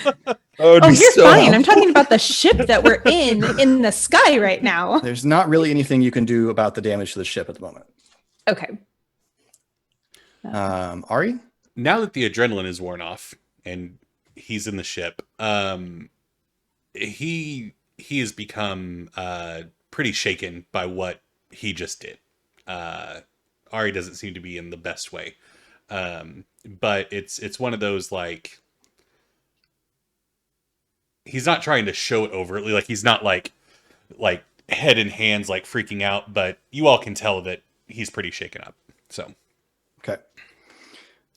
[SPEAKER 5] Oh, you're fine. I'm talking about the ship that we're in the sky right now.
[SPEAKER 1] There's not really anything you can do about the damage to the ship at the moment.
[SPEAKER 5] Okay.
[SPEAKER 1] Ari?
[SPEAKER 2] Now that the adrenaline is worn off and he's in the ship, he has become pretty shaken by what he just did. Ari doesn't seem to be in the best way, but it's one of those, like, he's not trying to show it overtly, like he's not like head in hands, like freaking out, but you all can tell that he's pretty shaken up. So
[SPEAKER 1] Okay.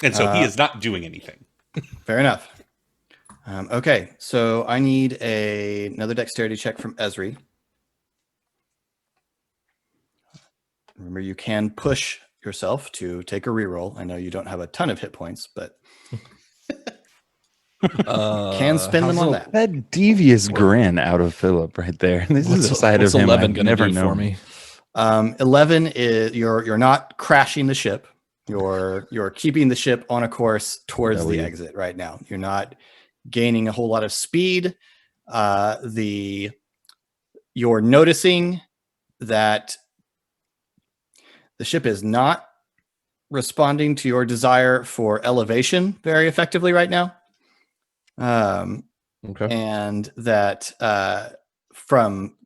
[SPEAKER 2] And so he is not doing anything.
[SPEAKER 1] Fair enough. Okay, so I need another dexterity check from Esri. Remember, you can push yourself to take a reroll. I know you don't have a ton of hit points, but can spend them on that.
[SPEAKER 3] That devious grin out of Philip right there. This is a side of him
[SPEAKER 4] 11
[SPEAKER 3] I've
[SPEAKER 4] gonna
[SPEAKER 3] never
[SPEAKER 4] do
[SPEAKER 3] known.
[SPEAKER 4] for me?
[SPEAKER 1] 11 is you're not crashing the ship. You're keeping the ship on a course towards the exit right now. You're not gaining a whole lot of speed. You're noticing that the ship is not responding to your desire for elevation very effectively right now.
[SPEAKER 4] Okay.
[SPEAKER 1] And that from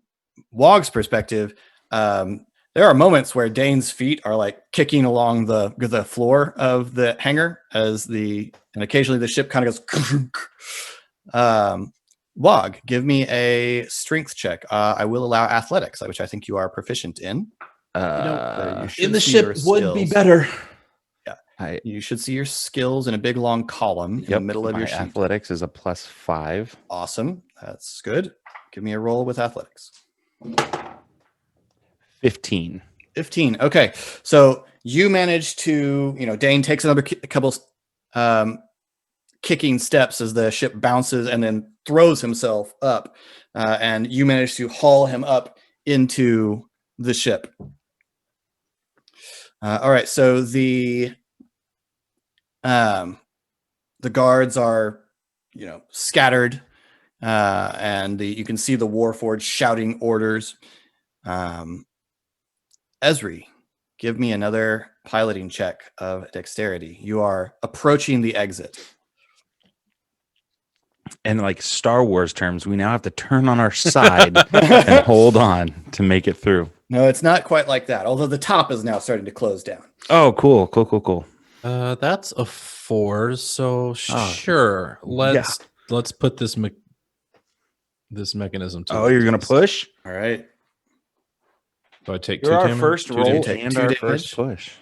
[SPEAKER 1] Wog's perspective, there are moments where Daine's feet are like kicking along the floor of the hangar and occasionally the ship kind of goes. Wog, give me a strength check. I will allow athletics, which I think you are proficient in. You should
[SPEAKER 4] In the
[SPEAKER 1] see
[SPEAKER 4] ship
[SPEAKER 1] your
[SPEAKER 4] would be
[SPEAKER 1] skills.
[SPEAKER 4] better.
[SPEAKER 1] Yeah, you should see your skills in a big long column in the middle of your sheet.
[SPEAKER 3] Athletics is a +5.
[SPEAKER 1] Awesome, that's good. Give me a roll with athletics.
[SPEAKER 3] 15.
[SPEAKER 1] 15. Okay, so you manage to, Daine takes another couple kicking steps as the ship bounces and then throws himself up, and you manage to haul him up into the ship. All right, so the guards are, scattered, and you can see the Warforged shouting orders. Esri, give me another piloting check of dexterity. You are approaching the exit.
[SPEAKER 3] And like Star Wars terms, we now have to turn on our side and hold on to make it through.
[SPEAKER 1] No, it's not quite like that, although the top is now starting to close down.
[SPEAKER 3] Oh, cool.
[SPEAKER 4] That's a 4. So sure, let's put this mechanism to.
[SPEAKER 3] Oh, you're gonna push?
[SPEAKER 1] All right.
[SPEAKER 4] Do I take
[SPEAKER 3] You're
[SPEAKER 4] 2
[SPEAKER 3] our
[SPEAKER 4] damage?
[SPEAKER 3] first
[SPEAKER 1] Do
[SPEAKER 3] roll
[SPEAKER 1] you take
[SPEAKER 3] and
[SPEAKER 1] 2
[SPEAKER 3] our
[SPEAKER 1] damage?
[SPEAKER 3] first push.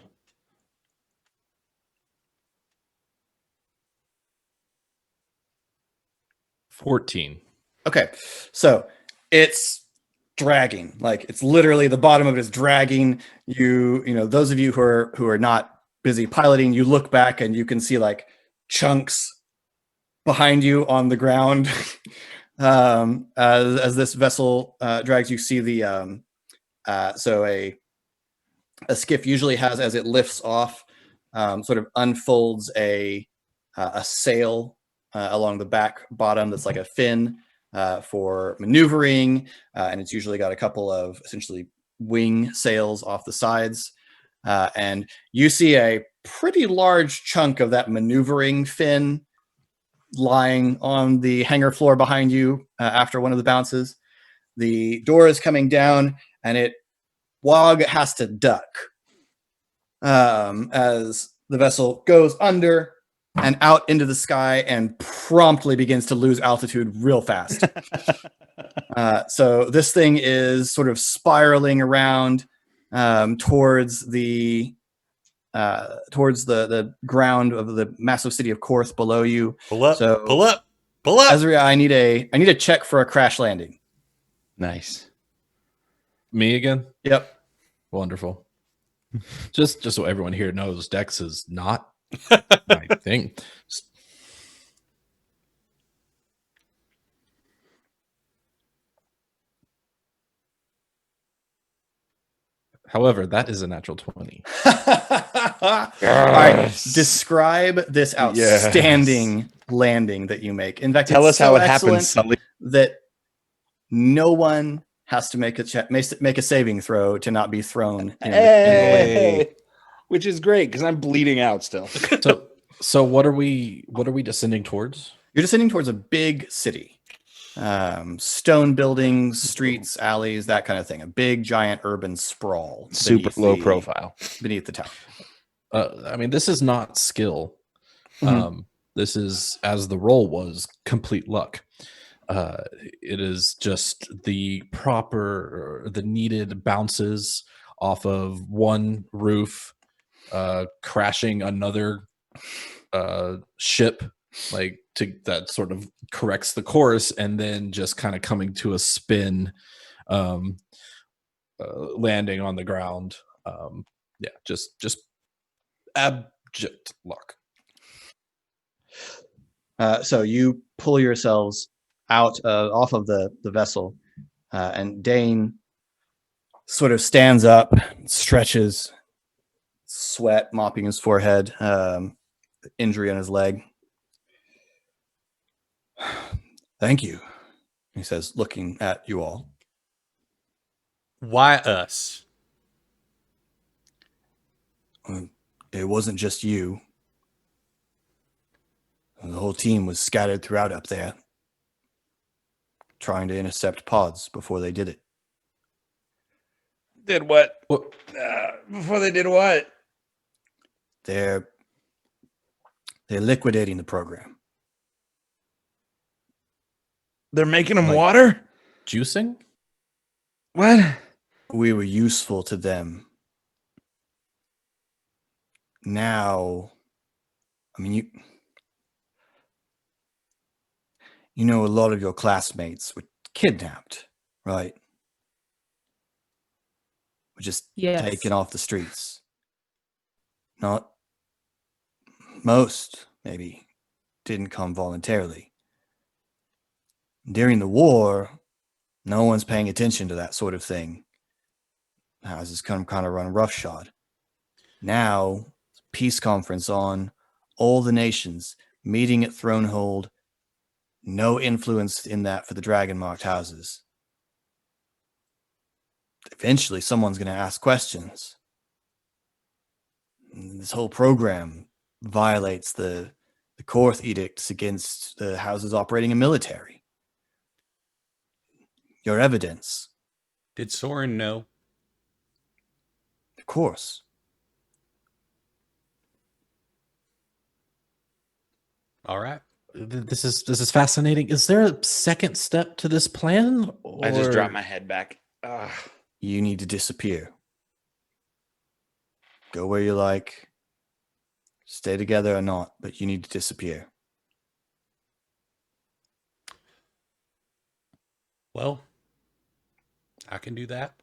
[SPEAKER 4] 14.
[SPEAKER 1] Okay, so it's dragging, like it's literally the bottom of it is dragging. Those of you who are not busy piloting, you look back and you can see like chunks behind you on the ground. As this vessel drags, you see the so a skiff usually has, as it lifts off, sort of unfolds a sail along the back bottom that's like a fin for maneuvering, and it's usually got a couple of essentially wing sails off the sides, and you see a pretty large chunk of that maneuvering fin lying on the hangar floor behind you after one of the bounces. The door is coming down, and Wog has to duck as the vessel goes under and out into the sky and promptly begins to lose altitude real fast. So this thing is sort of spiraling around towards the ground of the massive city of Korth below you.
[SPEAKER 2] Pull up,
[SPEAKER 1] So,
[SPEAKER 2] pull up, pull up.
[SPEAKER 1] Ezra, I need a check for a crash landing.
[SPEAKER 3] Nice.
[SPEAKER 4] Me again?
[SPEAKER 1] Yep.
[SPEAKER 4] Wonderful. Just so everyone here knows, Dex is not my thing. However, that is a natural 20.
[SPEAKER 1] All right, describe this outstanding landing that you make. In fact,
[SPEAKER 3] Tell
[SPEAKER 1] it's
[SPEAKER 3] us how
[SPEAKER 1] so
[SPEAKER 3] it happened,
[SPEAKER 1] excellent
[SPEAKER 3] Sully.
[SPEAKER 1] that no one has to make a saving throw to not be thrown in the landing.
[SPEAKER 3] Hey, which is great because I'm bleeding out still.
[SPEAKER 4] So what are we descending towards?
[SPEAKER 1] You're descending towards a big city. Stone buildings, streets, alleys, that kind of thing. A big, giant urban sprawl.
[SPEAKER 3] Super low profile.
[SPEAKER 1] Beneath the town.
[SPEAKER 4] I mean, this is not skill.
[SPEAKER 1] Mhm.
[SPEAKER 4] This is, as the roll was, complete luck. It is just the needed bounces off of one roof, crashing another ship, like that sort of corrects the course, and then just kind of coming to a spin, landing on the ground. Just abject luck.
[SPEAKER 1] So you pull yourselves out off of the vessel, and Daine sort of stands up, stretches, sweat mopping his forehead, injury on his leg. Thank you, he says, looking at you all.
[SPEAKER 2] Why us?
[SPEAKER 1] It wasn't just you. The whole team was scattered throughout up there, trying to intercept pods before they did it.
[SPEAKER 3] Did what?
[SPEAKER 4] What?
[SPEAKER 3] Before they did what?
[SPEAKER 1] They're liquidating the program.
[SPEAKER 3] They're making them
[SPEAKER 4] Like-
[SPEAKER 3] water?
[SPEAKER 4] Juicing?
[SPEAKER 3] What?
[SPEAKER 1] We were useful to them. Now, I mean, you know, a lot of your classmates were kidnapped, right? Were just
[SPEAKER 5] Yes.
[SPEAKER 1] taken off the streets. Not most, maybe, didn't come voluntarily. During the war, no one's paying attention to that sort of thing. Houses kind of run roughshod. Now, peace conference on, all the nations meeting at Thronehold. No influence in that for the dragon-marked houses. Eventually, someone's going to ask questions. This whole program violates the Korth edicts against the houses operating a military. Your evidence,
[SPEAKER 2] Did Soryn know?
[SPEAKER 1] of course.
[SPEAKER 2] All right.
[SPEAKER 4] This is fascinating. Is there a second step to this plan?
[SPEAKER 3] I just
[SPEAKER 4] or-
[SPEAKER 3] dropped my head back. Ugh.
[SPEAKER 1] You need to disappear. Go where you like. Stay together or not, but you need to disappear.
[SPEAKER 2] Well, I can do that.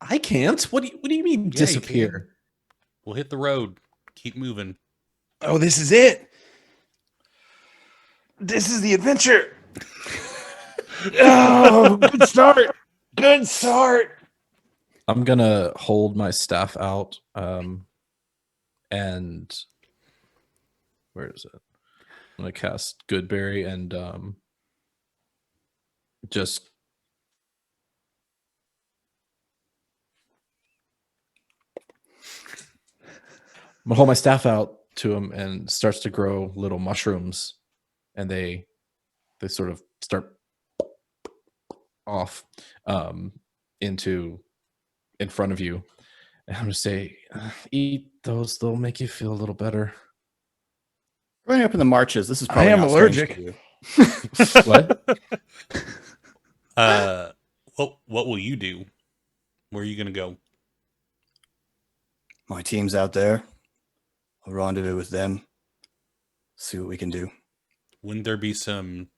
[SPEAKER 4] I can't. What do you mean
[SPEAKER 2] Yeah, you
[SPEAKER 4] disappear?
[SPEAKER 2] can. We'll hit the road. Keep moving.
[SPEAKER 3] Oh, this is it. This is the adventure. Oh, good start. Good start.
[SPEAKER 4] I'm gonna hold my staff out, and where is it? I'm gonna cast Goodberry and just I'm gonna hold my staff out to him, and starts to grow little mushrooms, and they sort of start off into in front of you. And I'm gonna say, eat those; they'll make you feel a little better.
[SPEAKER 1] Growing up in the marches, this is probably
[SPEAKER 3] am
[SPEAKER 1] not strange
[SPEAKER 3] allergic.
[SPEAKER 1] to you.
[SPEAKER 4] What?
[SPEAKER 2] What will you do? Where are you going to go?
[SPEAKER 1] My team's out there. I'll rendezvous with them. See what we can do.
[SPEAKER 2] Wouldn't there be some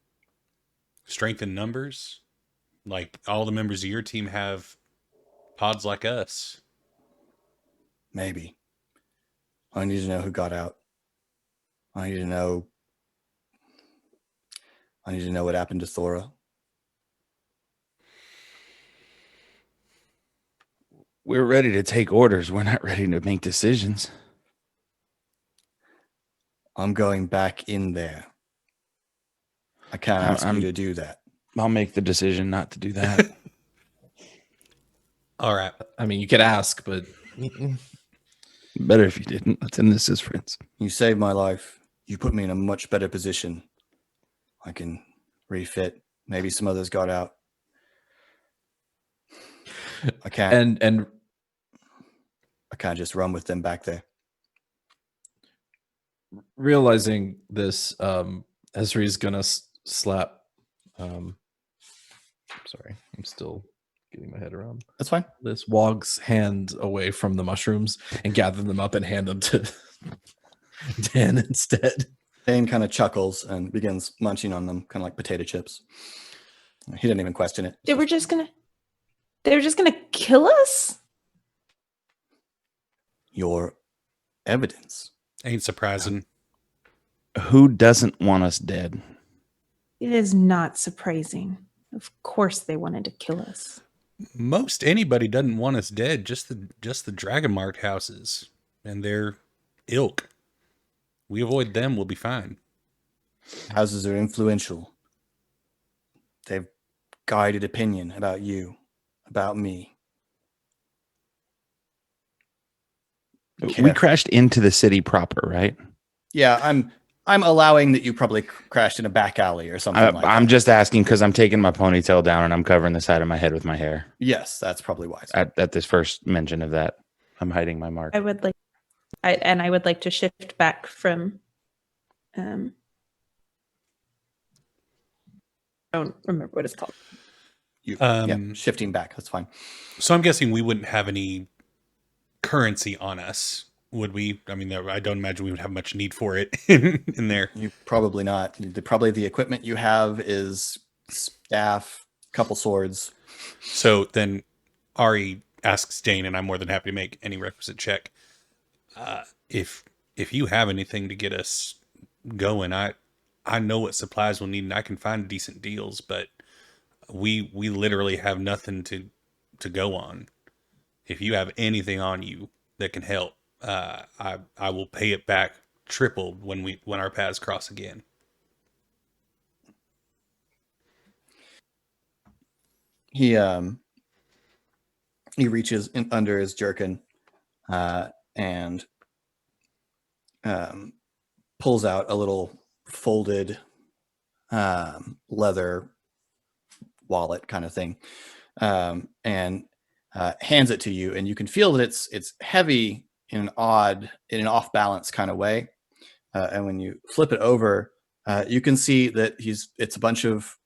[SPEAKER 2] strength in numbers? Like all the members of your team have pods like us.
[SPEAKER 1] Maybe. I need to know who got out. I need to know what happened to Thora.
[SPEAKER 3] We're ready to take orders. We're not ready to make decisions.
[SPEAKER 1] I'm going back in there. I can't ask you to do that.
[SPEAKER 3] I'll make the decision not to do that.
[SPEAKER 2] All right.
[SPEAKER 4] I mean, you could ask, but
[SPEAKER 3] Better if you didn't. Let's end this as friends.
[SPEAKER 1] You saved my life. You put me in a much better position. I can refit. Maybe some others got out. I can't.
[SPEAKER 4] and
[SPEAKER 1] I can't just run with them back there.
[SPEAKER 4] realizing this, Ezri's gonna slap. Sorry, I'm still getting my head around
[SPEAKER 1] That's fine.
[SPEAKER 4] this. Wog's hand away from the mushrooms and gather them up and hand them to Dan instead.
[SPEAKER 1] Daine kind of chuckles and begins munching on them, kind of like potato chips. He didn't even question it.
[SPEAKER 5] They were just gonna kill us?
[SPEAKER 1] Your evidence.
[SPEAKER 2] Ain't surprising.
[SPEAKER 3] Who doesn't want us dead?
[SPEAKER 5] It is not surprising. Of course they wanted to kill us.
[SPEAKER 2] Most anybody doesn't want us dead. Just the dragon marked houses and their ilk. We avoid them, we'll be fine.
[SPEAKER 1] Houses are influential. They've guided opinion about you, about me.
[SPEAKER 3] We crashed into the city proper, right?
[SPEAKER 1] Yeah, I'm allowing that you probably crashed in a back alley or something like that.
[SPEAKER 3] I'm just asking because I'm taking my ponytail down and I'm covering the side of my head with my hair.
[SPEAKER 1] Yes, that's probably wise.
[SPEAKER 3] At this first mention of that, I'm hiding my mark.
[SPEAKER 5] I would like to shift back from I don't remember what it's called.
[SPEAKER 1] Shifting back, that's fine.
[SPEAKER 2] So I'm guessing we wouldn't have any currency on us, would we? I mean, I don't imagine we would have much need for it in there.
[SPEAKER 1] You probably not. Probably the equipment you have is staff, couple swords.
[SPEAKER 2] So then Ari asks Daine, and I'm more than happy to make any requisite check. If you have anything to get us going, I know what supplies we'll need, and I can find decent deals, but we literally have nothing to go on. If you have anything on you that can help, I will pay it back tripled when our paths cross again.
[SPEAKER 1] He reaches in under his jerkin and pulls out a little folded leather wallet kind of thing, and hands it to you, and you can feel that it's heavy in an off balance kind of way. And when you flip it over, you can see that it's a bunch of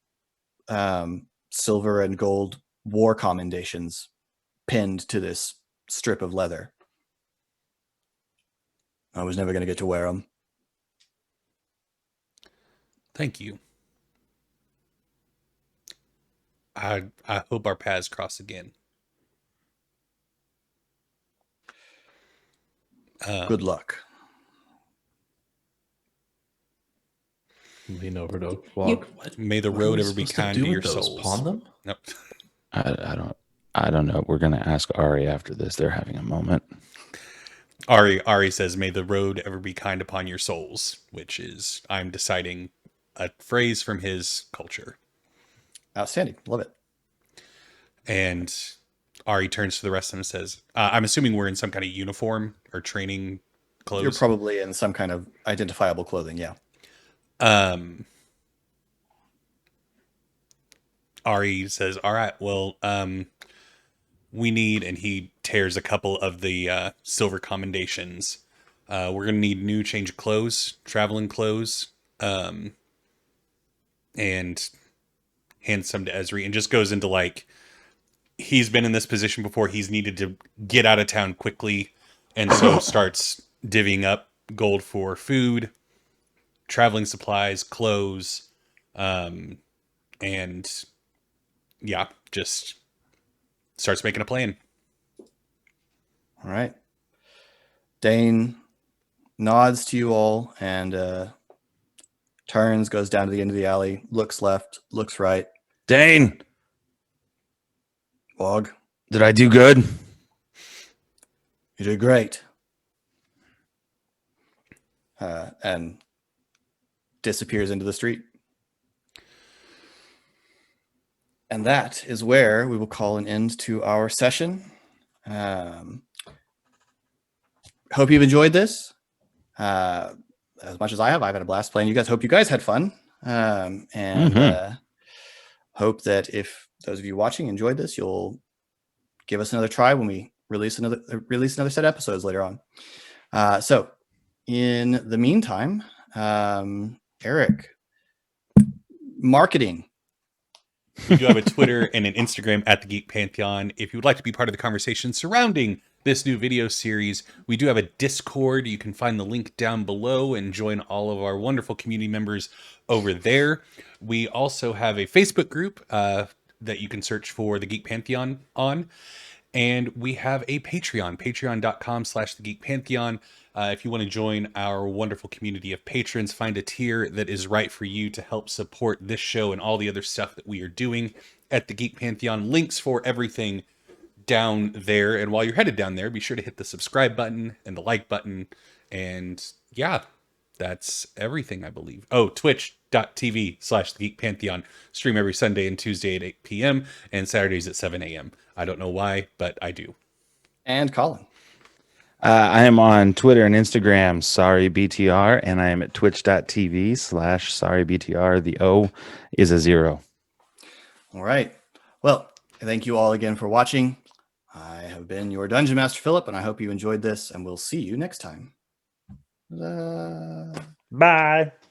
[SPEAKER 1] silver and gold war commendations pinned to this strip of leather. I was never going to get to wear them.
[SPEAKER 2] Thank you. I hope our paths cross again.
[SPEAKER 1] Good luck.
[SPEAKER 4] Lean over to Wog.
[SPEAKER 2] May the road ever be kind to your souls.
[SPEAKER 4] Pawn them?
[SPEAKER 2] Nope.
[SPEAKER 3] I don't know. We're gonna ask Ari after this. They're having a moment.
[SPEAKER 2] Ari says, "May the road ever be kind upon your souls," which is, I'm deciding, a phrase from his culture.
[SPEAKER 1] Outstanding. Love it.
[SPEAKER 2] And Ari turns to the rest of them and says, I'm assuming we're in some kind of uniform or training clothes.
[SPEAKER 1] You're probably in some kind of identifiable clothing, yeah.
[SPEAKER 2] Ari says, all right, well, we need, and he tears a couple of the silver commendations. We're going to need new change of clothes, traveling clothes, and hands some to Ezri, and just goes into like, he's been in this position before. He's needed to get out of town quickly, and so starts divvying up gold for food, traveling supplies, clothes, and yeah, just starts making a plan.
[SPEAKER 1] All right. Daine nods to you all and turns, goes down to the end of the alley, looks left, looks right.
[SPEAKER 3] Daine,
[SPEAKER 1] Wog.
[SPEAKER 3] did I do good?
[SPEAKER 1] You did great. And disappears into the street. And that is where we will call an end to our session. Hope you've enjoyed this as much as I have. I've had a blast playing. You guys, hope you guys had fun. Hope that if those of you watching enjoyed this, you'll give us another try when we release another set of episodes later on. So in the meantime, Eric, marketing.
[SPEAKER 2] We do have a Twitter and an Instagram at the Geek Pantheon. If you would like to be part of the conversation surrounding this new video series, we do have a Discord. You can find the link down below and join all of our wonderful community members over there. We also have a Facebook group that you can search for the Geek Pantheon on. And we have a Patreon, patreon.com/the Geek Pantheon. If you want to join our wonderful community of patrons, find a tier that is right for you to help support this show and all the other stuff that we are doing at the Geek Pantheon. Links for everything down there. And while you're headed down there, be sure to hit the subscribe button and the like button. And yeah, that's everything, I believe. Oh, twitch.tv/the Geek Pantheon. Stream every Sunday and Tuesday at 8 p.m. and Saturdays at 7 a.m. I don't know why, but I do.
[SPEAKER 1] And Colin.
[SPEAKER 3] I am on Twitter and Instagram, SorryBTR, and I am at twitch.tv/SorryBTR. The O is a 0.
[SPEAKER 1] All right. Well, thank you all again for watching. I have been your Dungeon Master, Philip, and I hope you enjoyed this, and we'll see you next time.
[SPEAKER 3] Bye.